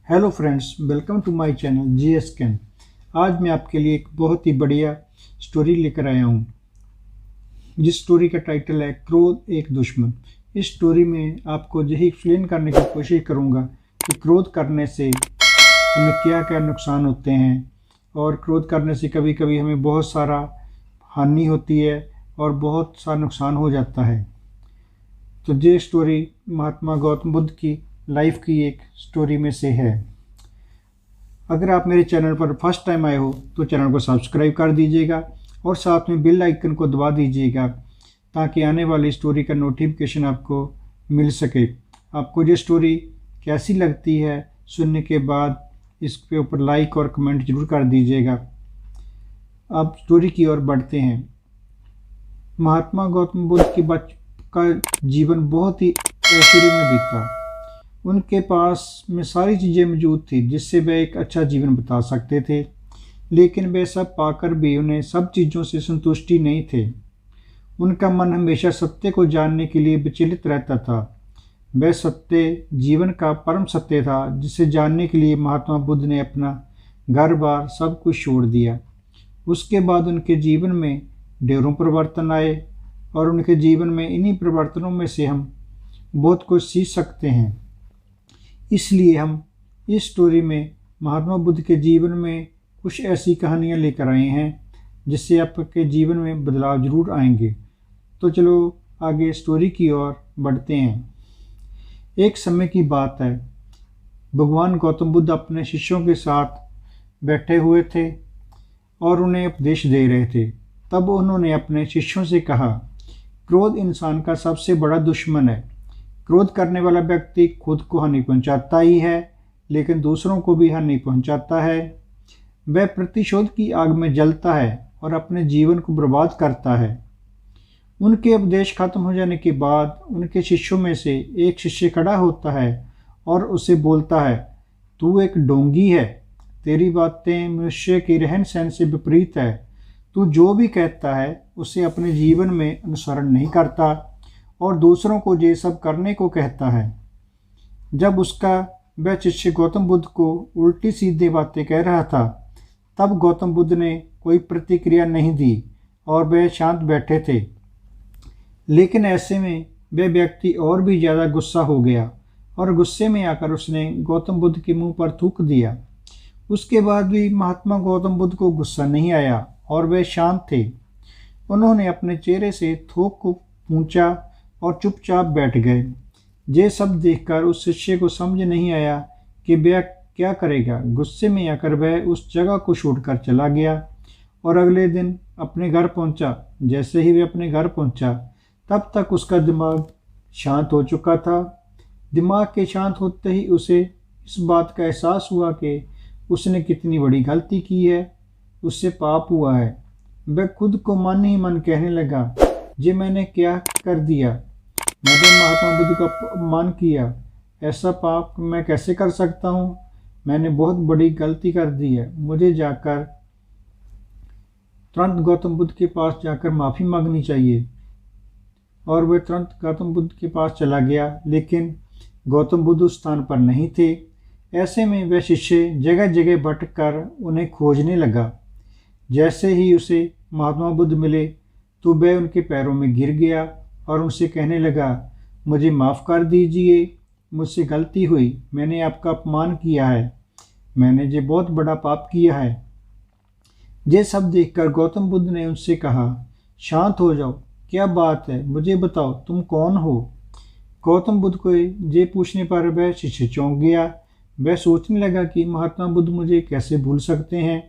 Hello friends, welcome to my channel GS Can. आज मैं आपके लिए एक बहुत ही बढ़िया स्टोरी लेकर आया हूँ, जिस स्टोरी का टाइटल है क्रोध एक दुश्मन। इस स्टोरी में आपको यही एक्सप्लेन करने की कोशिश करूँगा कि क्रोध करने से हमें क्या क्या नुकसान होते हैं, और क्रोध करने से कभी कभी हमें बहुत सारा हानि होती है और बहुत सा नुकसान हो जाता है। तो ये स्टोरी महात्मा गौतम बुद्ध की लाइफ की एक स्टोरी में से है। अगर आप मेरे चैनल पर फर्स्ट टाइम आए हो तो चैनल को सब्सक्राइब कर दीजिएगा और साथ में बेल आइकन को दबा दीजिएगा, ताकि आने वाली स्टोरी का नोटिफिकेशन आपको मिल सके। आपको ये स्टोरी कैसी लगती है सुनने के बाद इसके ऊपर लाइक और कमेंट जरूर कर दीजिएगा। अब स्टोरी की ओर बढ़ते हैं। महात्मा गौतम बुद्ध का जीवन बहुत ही ऐश्वर्य में बीता। उनके पास में सारी चीज़ें मौजूद थी जिससे वे एक अच्छा जीवन बिता सकते थे, लेकिन वे सब पाकर भी उन्हें सब चीज़ों से संतुष्टि नहीं थे। उनका मन हमेशा सत्य को जानने के लिए विचलित रहता था। वह सत्य जीवन का परम सत्य था, जिसे जानने के लिए महात्मा बुद्ध ने अपना घर बार सब कुछ छोड़ दिया। उसके बाद उनके जीवन में ढेरों परिवर्तन आए, और उनके जीवन में इन्हीं परिवर्तनों में से हम बहुत कुछ सीख सकते हैं। इसलिए हम इस स्टोरी में महात्मा बुद्ध के जीवन में कुछ ऐसी कहानियाँ लेकर आए हैं जिससे आपके जीवन में बदलाव जरूर आएंगे। तो चलो आगे स्टोरी की ओर बढ़ते हैं। एक समय की बात है, भगवान गौतम बुद्ध अपने शिष्यों के साथ बैठे हुए थे और उन्हें उपदेश दे रहे थे। तब उन्होंने अपने शिष्यों से कहा, क्रोध इंसान का सबसे बड़ा दुश्मन है। क्रोध करने वाला व्यक्ति खुद को हानि पहुंचाता ही है, लेकिन दूसरों को भी हानि पहुंचाता है। वह प्रतिशोध की आग में जलता है और अपने जीवन को बर्बाद करता है। उनके उपदेश खत्म हो जाने के बाद उनके शिष्यों में से एक शिष्य खड़ा होता है और उसे बोलता है, तू एक ढोंगी है। तेरी बातें मनुष्य के रहन सहन से विपरीत है। तू जो भी कहता है उसे अपने जीवन में अनुसरण नहीं करता और दूसरों को ये सब करने को कहता है। जब उसका वह शिष्य गौतम बुद्ध को उल्टी सीधी बातें कह रहा था, तब गौतम बुद्ध ने कोई प्रतिक्रिया नहीं दी और वे शांत बैठे थे। लेकिन ऐसे में वह व्यक्ति और भी ज़्यादा गुस्सा हो गया और गुस्से में आकर उसने गौतम बुद्ध के मुंह पर थूक दिया। उसके बाद भी महात्मा गौतम बुद्ध को गुस्सा नहीं आया और वे शांत थे। उन्होंने अपने चेहरे से थूक को पूंछा और चुपचाप बैठ गए। ये सब देखकर उस शिष्य को समझ नहीं आया कि वह क्या करेगा। गुस्से में आकर वह उस जगह को छोड़कर चला गया और अगले दिन अपने घर पहुंचा। जैसे ही वह अपने घर पहुंचा, तब तक उसका दिमाग शांत हो चुका था। दिमाग के शांत होते ही उसे इस बात का एहसास हुआ कि उसने कितनी बड़ी गलती की है, उससे पाप हुआ है। वह खुद को मन ही मन कहने लगा, ये मैंने क्या कर दिया। मैंने महात्मा बुद्ध का अपमान किया। ऐसा पाप मैं कैसे कर सकता हूँ। मैंने बहुत बड़ी गलती कर दी है। मुझे जाकर तुरंत गौतम बुद्ध के पास जाकर माफ़ी मांगनी चाहिए। और वह तुरंत गौतम बुद्ध के पास चला गया, लेकिन गौतम बुद्ध उस स्थान पर नहीं थे। ऐसे में वह शिष्य जगह जगह भटक कर उन्हें खोजने लगा। जैसे ही उसे महात्मा बुद्ध मिले तो वह उनके पैरों में गिर गया और उनसे कहने लगा, मुझे माफ़ कर दीजिए, मुझसे गलती हुई। मैंने आपका अपमान किया है। मैंने ये बहुत बड़ा पाप किया है। ये सब देखकर गौतम बुद्ध ने उनसे कहा, शांत हो जाओ, क्या बात है, मुझे बताओ तुम कौन हो। गौतम बुद्ध को ये पूछने पर वह शिष्य चौंक गया। वह सोचने लगा कि महात्मा बुद्ध मुझे कैसे भूल सकते हैं।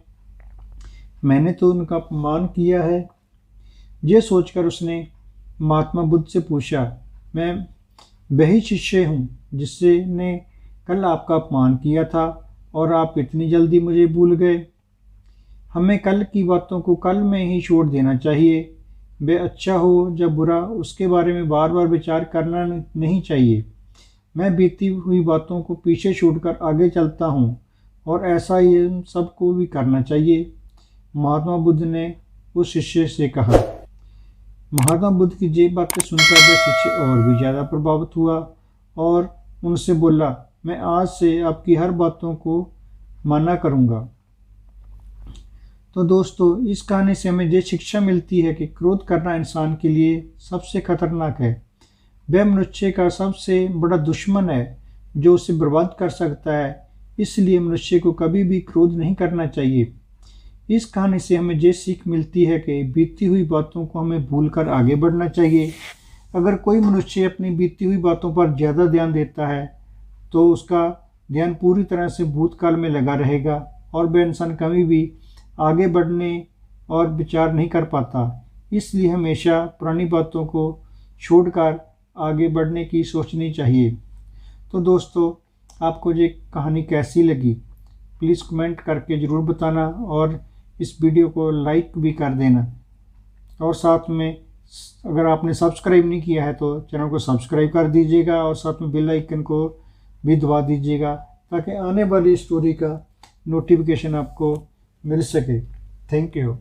मैंने तो उनका अपमान किया है। ये सोचकर उसने महात्मा बुद्ध से पूछा, मैं वही शिष्य हूँ जिससे ने कल आपका अपमान किया था और आप इतनी जल्दी मुझे भूल गए। हमें कल की बातों को कल में ही छोड़ देना चाहिए। वह अच्छा हो या बुरा, उसके बारे में बार बार विचार करना नहीं चाहिए। मैं बीती हुई बातों को पीछे छोड़कर आगे चलता हूँ और ऐसा ही हम सबको भी करना चाहिए। महात्मा बुद्ध ने उस शिष्य से कहा। महात्मा बुद्ध की ये बातें सुनकर वह शिष्य और भी ज़्यादा प्रभावित हुआ और उनसे बोला, मैं आज से आपकी हर बातों को माना करूँगा। तो दोस्तों, इस कहानी से हमें ये शिक्षा मिलती है कि क्रोध करना इंसान के लिए सबसे खतरनाक है। वह मनुष्य का सबसे बड़ा दुश्मन है जो उसे बर्बाद कर सकता है। इसलिए मनुष्य को कभी भी क्रोध नहीं करना चाहिए। इस कहानी से हमें ये सीख मिलती है कि बीती हुई बातों को हमें भूलकर आगे बढ़ना चाहिए। अगर कोई मनुष्य अपनी बीती हुई बातों पर ज़्यादा ध्यान देता है तो उसका ध्यान पूरी तरह से भूतकाल में लगा रहेगा और वह इंसान कभी भी आगे बढ़ने और विचार नहीं कर पाता। इसलिए हमेशा पुरानी बातों को छोड़कर आगे बढ़ने की सोचनी चाहिए। तो दोस्तों, आपको ये कहानी कैसी लगी प्लीज़ कमेंट करके ज़रूर बताना और इस वीडियो को लाइक भी कर देना। और साथ में अगर आपने सब्सक्राइब नहीं किया है तो चैनल को सब्सक्राइब कर दीजिएगा और साथ में बेल आइकन को भी दबा दीजिएगा ताकि आने वाली स्टोरी का नोटिफिकेशन आपको मिल सके। Thank you.